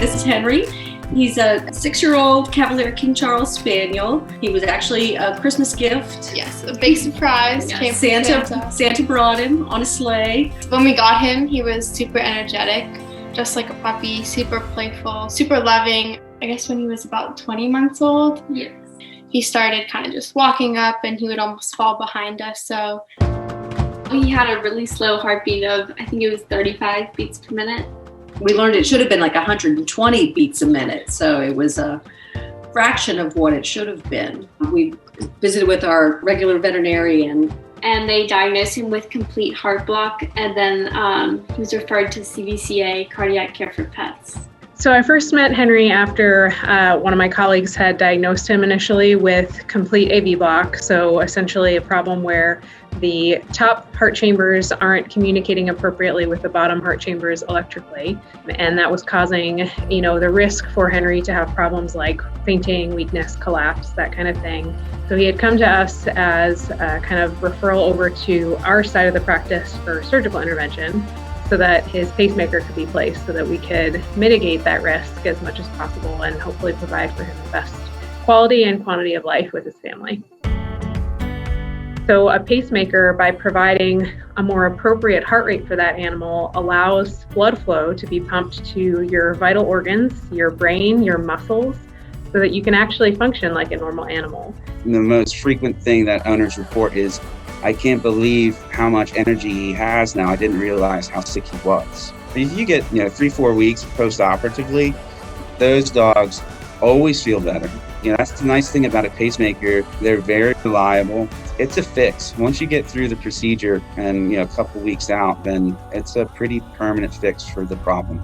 This is Henry. He's a 6-year-old Cavalier King Charles Spaniel. He was actually a Christmas gift. Yes, a big surprise. Yes. Santa brought him on a sleigh. When we got him, he was super energetic, just like a puppy, super playful, super loving. I guess when he was about 20 months old, Yes. he started kind of just walking up and he would almost fall behind us. So he had a really slow heartbeat of, I think it was 35 beats per minute. We learned it should have been like 120 beats a minute, so it was a fraction of what it should have been. We visited with our regular veterinary and they diagnosed him with complete heart block, and then he was referred to CVCA Cardiac Care for pets. So I first met Henry after one of my colleagues had diagnosed him initially with complete AV block. So essentially a problem where the top heart chambers aren't communicating appropriately with the bottom heart chambers electrically. And that was causing, the risk for Henry to have problems like fainting, weakness, collapse, that kind of thing. So he had come to us as a kind of referral over to our side of the practice for surgical intervention, so that his pacemaker could be placed so that we could mitigate that risk as much as possible and hopefully provide for him the best quality and quantity of life with his family. So a pacemaker, by providing a more appropriate heart rate for that animal, allows blood flow to be pumped to your vital organs, your brain, your muscles, so that you can actually function like a normal animal. The most frequent thing that owners report is, I can't believe how much energy he has now. I didn't realize how sick he was. If you get 3-4 weeks post-operatively, those dogs always feel better. That's the nice thing about a pacemaker. They're very reliable. It's a fix. Once you get through the procedure and a couple weeks out, then it's a pretty permanent fix for the problem.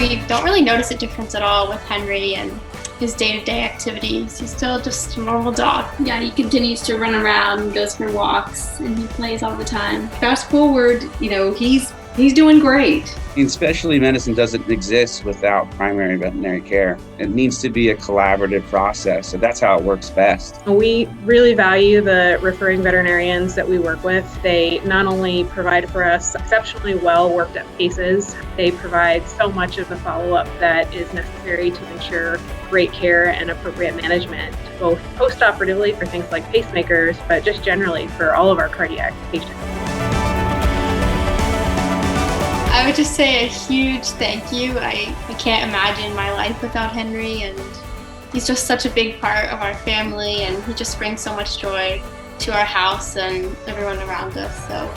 we don't really notice a difference at all with Henry and his day-to-day activities. He's still just a normal dog. Yeah, he continues to run around, goes for walks, and he plays all the time. Fast forward, he's doing great. And specialty medicine doesn't exist without primary veterinary care. It needs to be a collaborative process, so that's how it works best. We really value the referring veterinarians that we work with. They not only provide for us exceptionally well worked up cases, they provide so much of the follow-up that is necessary to ensure great care and appropriate management, both post-operatively for things like pacemakers, but just generally for all of our cardiac patients. I would just say a huge thank you. I can't imagine my life without Henry, and he's just such a big part of our family, and he just brings so much joy to our house and everyone around us. So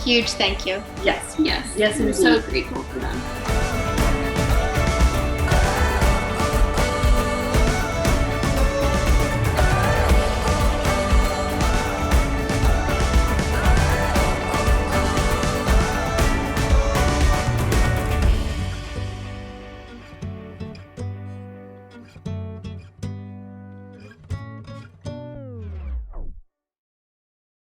huge thank you. Yes. We're so grateful for them.